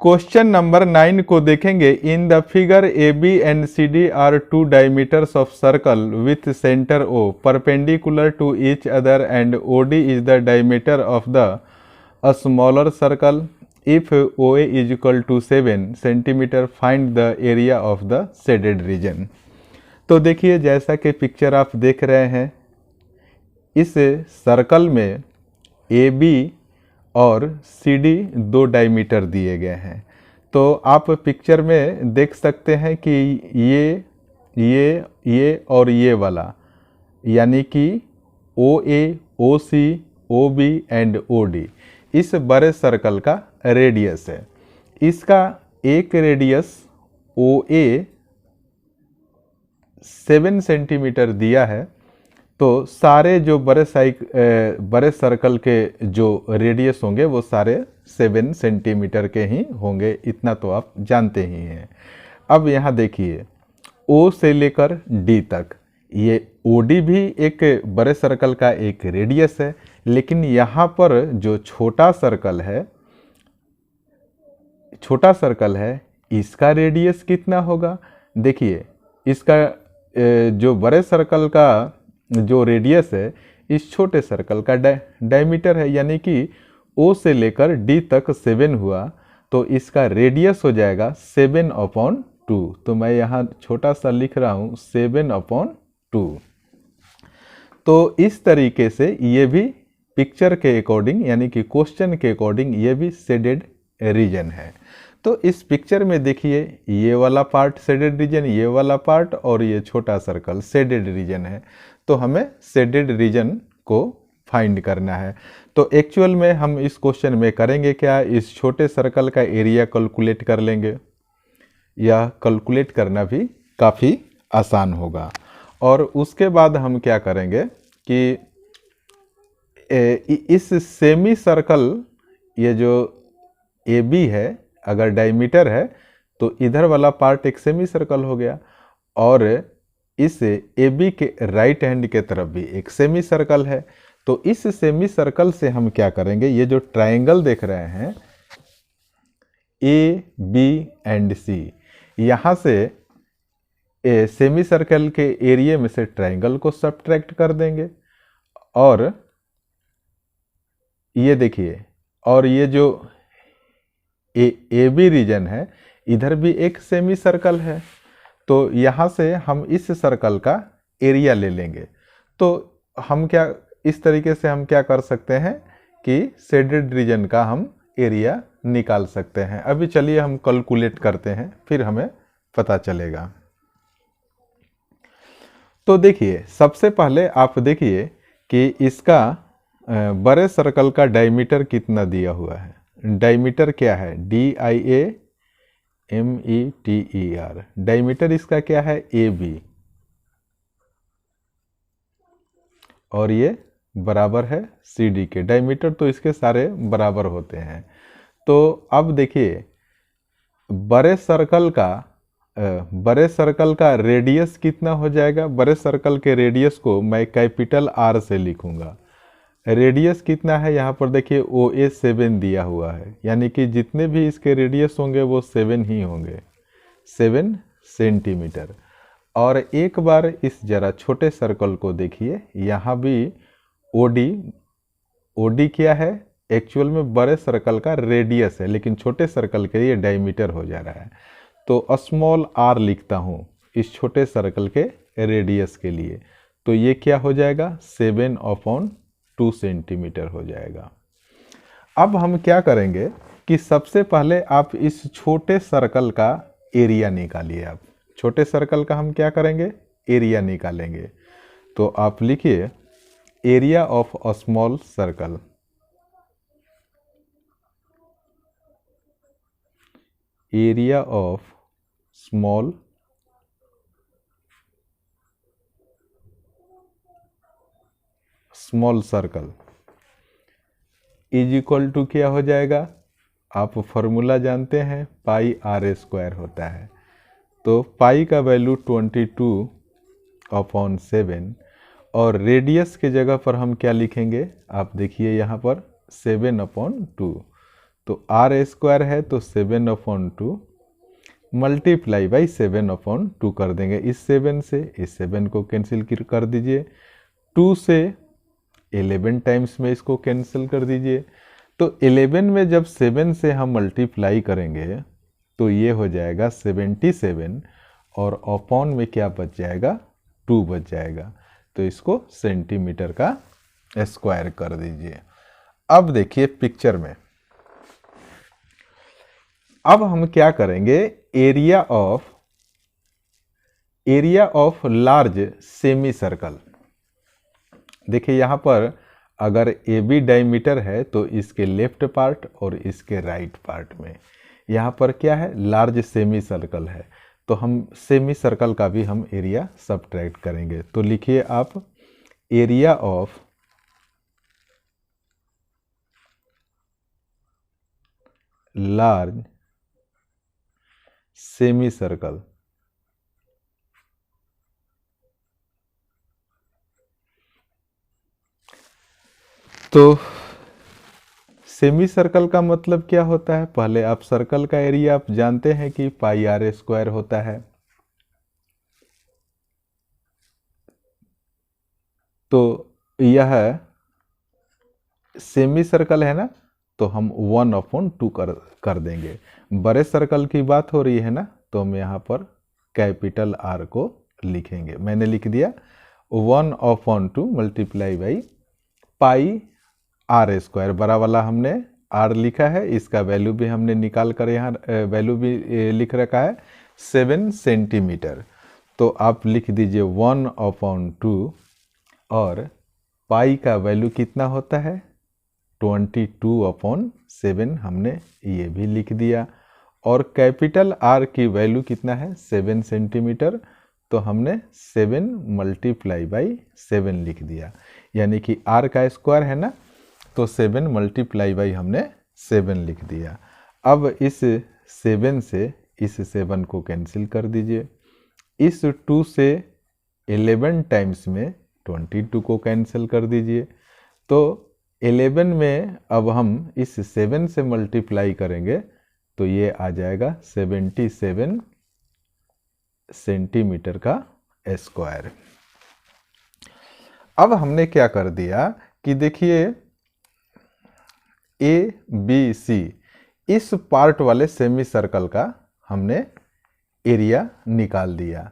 Question number 9 को देखेंगे। In the figure A B and C D are two diameters of circle with centre O perpendicular to each other and O D is the diameter of the a smaller circle. If O A is equal to 7 centimetre find the area of the shaded region. तो देखिए, जैसा कि picture आप देख रहे हैं, इस circle में ए बी और सी डी दो डायमीटर दिए गए हैं। तो आप पिक्चर में देख सकते हैं कि ये और ये वाला, यानी कि O A, O C, O B and O D इस बड़े सर्कल का रेडियस है। इसका एक रेडियस ओ ए 7 सेंटीमीटर दिया है। तो सारे जो बड़े सर्कल के जो रेडियस होंगे वो सारे 7 सेंटीमीटर के ही होंगे, इतना तो आप जानते ही हैं। अब यहाँ देखिए, O से लेकर D तक ये OD भी एक बड़े सर्कल का एक रेडियस है, लेकिन यहाँ पर जो छोटा सर्कल है इसका रेडियस कितना होगा। देखिए, इसका जो बड़े सर्कल का जो रेडियस है इस छोटे सर्कल का डायमीटर है, यानी कि O से लेकर D तक 7 हुआ तो इसका रेडियस हो जाएगा 7/2। तो मैं यहाँ छोटा सा लिख रहा हूँ 7/2। तो इस तरीके से ये भी पिक्चर के अकॉर्डिंग, यानी कि क्वेश्चन के अकॉर्डिंग, ये भी शेडेड रीजन है। तो इस पिक्चर में देखिए, ये वाला पार्ट शेडेड रीजन, ये वाला पार्ट और ये छोटा सर्कल शेडेड रीजन है। तो हमें शेडेड रीजन को फाइंड करना है। तो एक्चुअल में हम इस क्वेश्चन में करेंगे क्या, इस छोटे सर्कल का एरिया कैलकुलेट कर लेंगे। यह कैलकुलेट करना भी काफ़ी आसान होगा। और उसके बाद हम क्या करेंगे कि इस सेमी सर्कल, ये जो ए बी है, अगर डायमीटर है तो इधर वाला पार्ट एक सेमी सर्कल हो गया, और इस ए बी के राइट हैंड के तरफ भी एक सेमी सर्कल है। तो इस सेमी सर्कल से हम क्या करेंगे, ये जो ट्रायंगल देख रहे हैं ए बी एंड सी, यहाँ से सेमी सर्कल के एरिया में से ट्रायंगल को सब्ट्रैक्ट कर देंगे। और ये देखिए, और ये जो ए बी रीजन है, इधर भी एक सेमी सर्कल है। तो यहाँ से हम इस सर्कल का एरिया ले लेंगे। तो हम क्या, इस तरीके से हम क्या कर सकते हैं कि शेडेड रीजन का हम एरिया निकाल सकते हैं। अभी चलिए हम कैलकुलेट करते हैं, फिर हमें पता चलेगा। तो देखिए, सबसे पहले आप देखिए कि इसका बड़े सर्कल का डायमीटर कितना दिया हुआ है। डायमीटर क्या है, DIAMETER। डायमीटर इसका क्या है, AB, और ये बराबर है CD के। डायमीटर तो इसके सारे बराबर होते हैं। तो अब देखिए, बड़े सर्कल का रेडियस कितना हो जाएगा। बड़े सर्कल के रेडियस को मैं कैपिटल R से लिखूंगा। रेडियस कितना है, यहाँ पर देखिए OA 7 दिया हुआ है, यानी कि जितने भी इसके रेडियस होंगे वो 7 ही होंगे, 7 सेंटीमीटर। और एक बार इस जरा छोटे सर्कल को देखिए, यहाँ भी OD क्या है, एक्चुअल में बड़े सर्कल का रेडियस है, लेकिन छोटे सर्कल के लिए डायमीटर हो जा रहा है। तो स्मॉल r लिखता हूँ इस छोटे सर्कल के रेडियस के लिए। तो ये क्या हो जाएगा, 7/2 सेंटीमीटर हो जाएगा। अब हम क्या करेंगे कि सबसे पहले आप इस छोटे सर्कल का एरिया निकालिए। आप छोटे सर्कल का हम क्या करेंगे, एरिया निकालेंगे। तो आप लिखिए area of a small circle. Area of small circle is equal to क्या हो जाएगा, आप फॉर्मूला जानते हैं, πr² होता है। तो पाई का वैल्यू 22/7, और रेडियस के जगह पर हम क्या लिखेंगे, आप देखिए यहाँ पर 7/2। तो आर स्क्वायर है तो 7/2 मल्टीप्लाई बाई 7/2 कर देंगे। इस 7 से इस 7 को कैंसिल कर दीजिए, 2 से 11 टाइम्स में इसको कैंसिल कर दीजिए। तो 11 में जब 7 से हम मल्टीप्लाई करेंगे तो ये हो जाएगा 77 और अपॉन में क्या बच जाएगा, 2 बच जाएगा। तो इसको सेंटीमीटर का स्क्वायर कर दीजिए। अब देखिए पिक्चर में, अब हम क्या करेंगे, area of large semi circle. देखिए यहाँ पर अगर ए बी डायमीटर है तो इसके लेफ्ट पार्ट और इसके राइट पार्ट में, यहाँ पर क्या है, लार्ज सेमी सर्कल है, तो हम सेमी सर्कल का भी हम एरिया सब्ट्रैक्ट करेंगे। तो लिखिए आप, area of large semi circle. तो सेमी सर्कल का मतलब क्या होता है, पहले आप सर्कल का एरिया आप जानते हैं कि पाई आर स्क्वायर होता है। तो यह सेमी सर्कल है ना, तो हम 1/2 कर देंगे। बड़े सर्कल की बात हो रही है ना, तो हम यहाँ पर कैपिटल आर को लिखेंगे। मैंने लिख दिया 1/2 multiply by pi r square. बड़ा वाला हमने आर लिखा है, इसका वैल्यू भी हमने निकाल कर यहाँ वैल्यू भी लिख रखा है 7 सेंटीमीटर। तो आप लिख दीजिए 1/2 और पाई का वैल्यू कितना होता है 22/7 हमने ये भी लिख दिया। और कैपिटल आर की वैल्यू कितना है 7 सेंटीमीटर, तो हमने 7 मल्टीप्लाई बाई 7 लिख दिया। यानी कि आर का स्क्वायर है ना, तो 7 मल्टीप्लाई बाई हमने 7 लिख दिया। अब इस 7 से इस 7 को कैंसिल कर दीजिए। इस 2 से 11 टाइम्स में 22 को कैंसिल कर दीजिए। तो 11 में अब हम इस 7 से मल्टीप्लाई करेंगे तो ये आ जाएगा 77 सेंटीमीटर का स्क्वायर। अब हमने क्या कर दिया कि देखिए ए बी सी इस पार्ट वाले सेमी सर्कल का हमने एरिया निकाल दिया।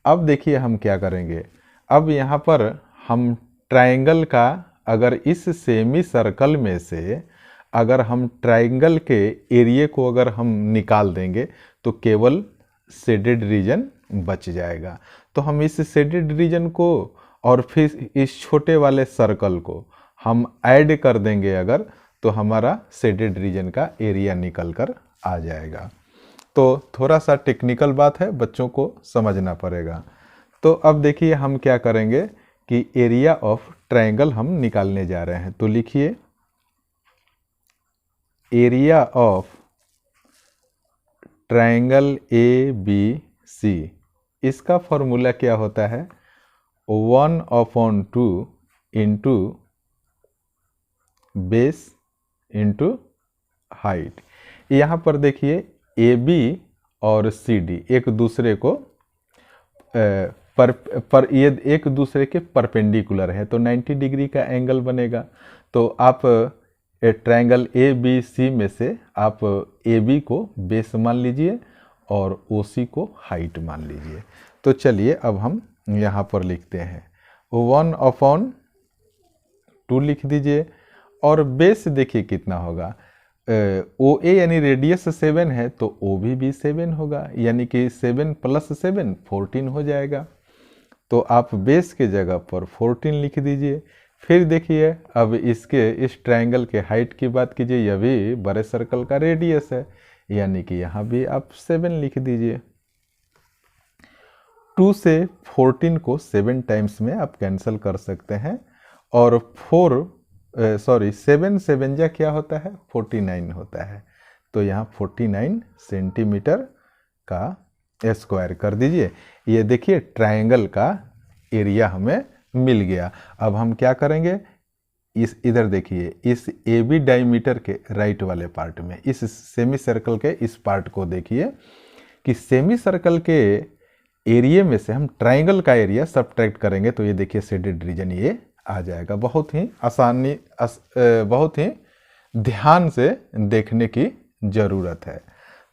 अब देखिए हम क्या करेंगे, अब यहाँ पर हम ट्रायंगल का, अगर इस सेमी सर्कल में से अगर हम ट्रायंगल के एरिया को अगर हम निकाल देंगे तो केवल शेडेड रीजन बच जाएगा। तो हम इस शेडेड रीजन को और फिर इस छोटे वाले सर्कल को हम ऐड कर देंगे अगर, तो हमारा शेडेड रीजन का एरिया निकल कर आ जाएगा। तो थोड़ा सा टेक्निकल बात है, बच्चों को समझना पड़ेगा। तो अब देखिए हम क्या करेंगे कि एरिया ऑफ ट्रायंगल हम निकालने जा रहे हैं। तो लिखिए area of triangle A B C, इसका फॉर्मूला क्या होता है 1/2 इंटू बेस इंटू हाइट। यहाँ पर देखिए ए बी और सी डी एक दूसरे को ये एक दूसरे के परपेंडिकुलर है, तो 90 डिग्री का एंगल बनेगा। तो आप ट्रायंगल ए बी सी में से आप ए बी को बेस मान लीजिए और ओ सी को हाइट मान लीजिए। तो चलिए अब हम यहाँ पर लिखते हैं 1/2 लिख दीजिए और बेस देखिए कितना होगा, ओ ए यानी रेडियस 7 है तो ओ भी 7 होगा, यानी कि 7 + 7 14 हो जाएगा। तो आप बेस के जगह पर 14 लिख दीजिए। फिर देखिए अब इसके इस ट्रायंगल के हाइट की बात कीजिए, यह भी बड़े सर्कल का रेडियस है, यानी कि यहाँ भी आप 7 लिख दीजिए। 2 से 14 को 7 टाइम्स में आप कैंसिल कर सकते हैं और 7 7 जा क्या होता है 49 होता है। तो यहाँ 49 सेंटीमीटर का स्क्वायर कर दीजिए। ये देखिए ट्रायंगल का एरिया हमें मिल गया। अब हम क्या करेंगे, इस इधर देखिए, इस ए बी डायमीटर के राइट वाले पार्ट में, इस सेमी सर्कल के इस पार्ट को देखिए कि सेमी सर्कल के एरिया में से हम ट्राइंगल का एरिया सब्ट्रैक्ट करेंगे तो ये देखिए शेडेड रीजन ये आ जाएगा। बहुत ही बहुत ही ध्यान से देखने की ज़रूरत है।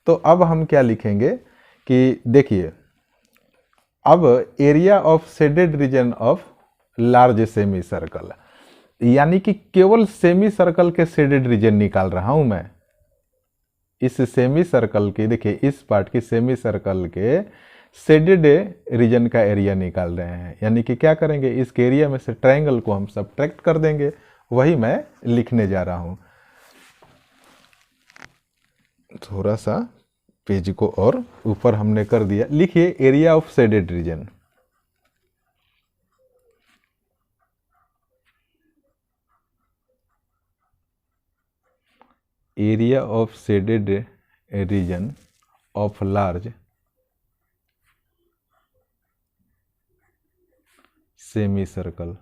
तो अब हम क्या लिखेंगे कि देखिए, अब area of shaded region of large semi circle, यानी कि केवल सेमी सर्कल के शेडेड रीजन निकाल रहा हूं मैं। इस सेमी सर्कल के देखिए, इस पार्ट की सेमी सर्कल के शेडेड रीजन का एरिया निकाल रहे हैं, यानी कि क्या करेंगे, इस एरिया में से ट्रायंगल को हम सब्ट्रैक्ट कर देंगे। वही मैं लिखने जा रहा हूं। थोड़ा सा पेज को और ऊपर हमने कर दिया। लिखिए area of shaded region. Area of shaded region of large semi circle.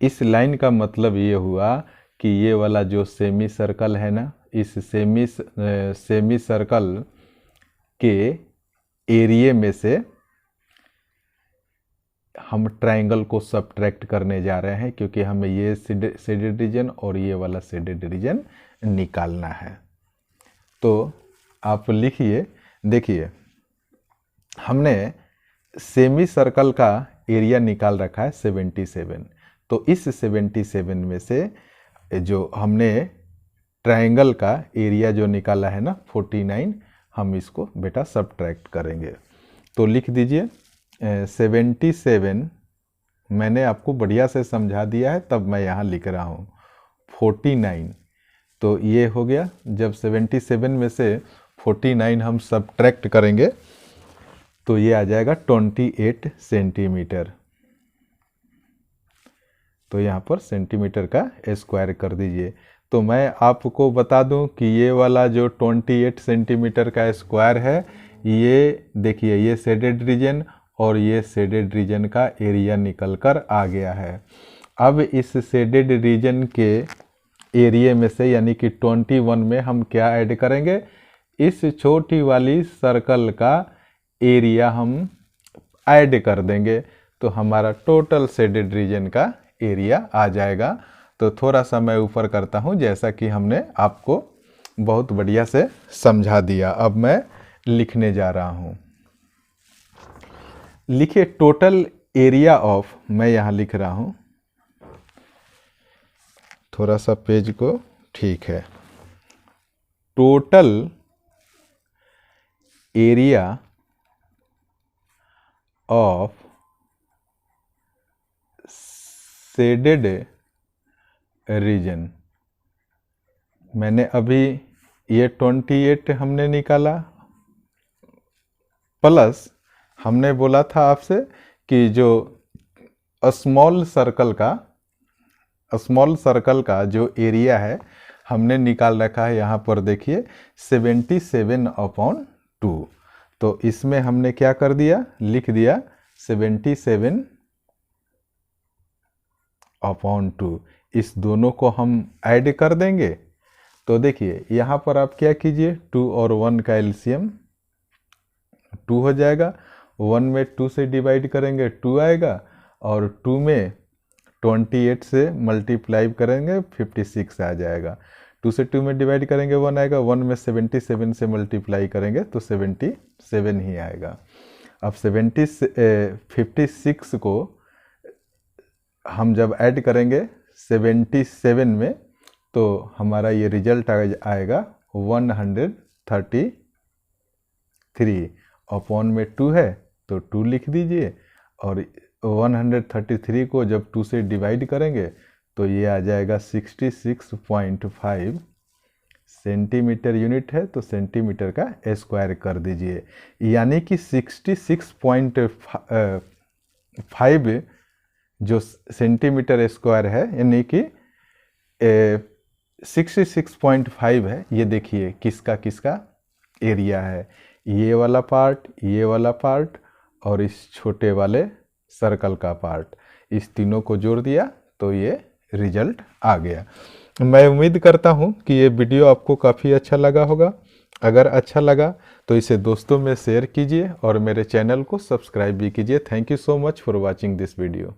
इस लाइन का मतलब ये हुआ कि ये वाला जो सेमी सर्कल है ना, इस सेमी सर्कल के एरिया में से हम ट्रायंगल को सब्ट्रैक्ट करने जा रहे हैं, क्योंकि हमें ये शेडेड रीजन और ये वाला शेडेड रीजन निकालना है। तो आप लिखिए, देखिए हमने सेमी सर्कल का एरिया निकाल रखा है 77। तो इस 77 में से जो हमने ट्रायंगल का एरिया जो निकाला है ना 49, हम इसको बेटा सब्ट्रैक्ट करेंगे। तो लिख दीजिए 77, मैंने आपको बढ़िया से समझा दिया है तब मैं यहाँ लिख रहा हूँ 49। तो ये हो गया। जब 77 में से 49 हम सब्ट्रैक्ट करेंगे तो ये आ जाएगा 28 सेंटीमीटर। तो यहाँ पर सेंटीमीटर का स्क्वायर कर दीजिए। तो मैं आपको बता दूं कि ये वाला जो 28 सेंटीमीटर का स्क्वायर है, ये देखिए ये शेडेड रीजन और ये शेडेड रीजन का एरिया निकल कर आ गया है। अब इस शेडेड रीजन के एरिया में से यानी कि 21 में हम क्या ऐड करेंगे, इस छोटी वाली सर्कल का एरिया हम ऐड कर देंगे तो हमारा टोटल शेडेड रीजन का एरिया आ जाएगा। तो थोड़ा सा मैं ऊपर करता हूँ, जैसा कि हमने आपको बहुत बढ़िया से समझा दिया। अब मैं लिखने जा रहा हूँ। लिखिए टोटल एरिया ऑफ, मैं यहाँ लिख रहा हूँ, थोड़ा सा पेज को ठीक है। Total area of shaded region, मैंने अभी ये 28 हमने निकाला, प्लस हमने बोला था आपसे कि जो स्मॉल सर्कल का जो एरिया है हमने निकाल रखा है। यहाँ पर देखिए 77/2। तो इसमें हमने क्या कर दिया, लिख दिया 77/2। इस दोनों को हम ऐड कर देंगे। तो देखिए यहाँ पर आप क्या कीजिए, 2 और 1 का एलसीएम 2 हो जाएगा। 1 में 2 से डिवाइड करेंगे 2 आएगा, और 2 में 28 से मल्टीप्लाई करेंगे 56 आ जाएगा। 2 से 2 में डिवाइड करेंगे 1 आएगा। 1 में 77 से मल्टीप्लाई करेंगे तो 77 ही आएगा। अब 56 को हम जब ऐड करेंगे 77 में तो हमारा ये रिजल्ट आएगा 133। अपॉन में 2 है तो 2 लिख दीजिए, और 133 को जब 2 से डिवाइड करेंगे तो ये आ जाएगा 66.5 सेंटीमीटर यूनिट है। तो सेंटीमीटर का स्क्वायर कर दीजिए, यानी कि 66.5 जो सेंटीमीटर स्क्वायर है, यानी कि 66.5 है। ये देखिए किसका किसका एरिया है, ये वाला पार्ट और इस छोटे वाले सर्कल का पार्ट, इस तीनों को जोड़ दिया तो ये रिजल्ट आ गया। मैं उम्मीद करता हूँ कि ये वीडियो आपको काफ़ी अच्छा लगा होगा। अगर अच्छा लगा तो इसे दोस्तों में शेयर कीजिए और मेरे चैनल को सब्सक्राइब भी कीजिए। Thank you so much for watching this video.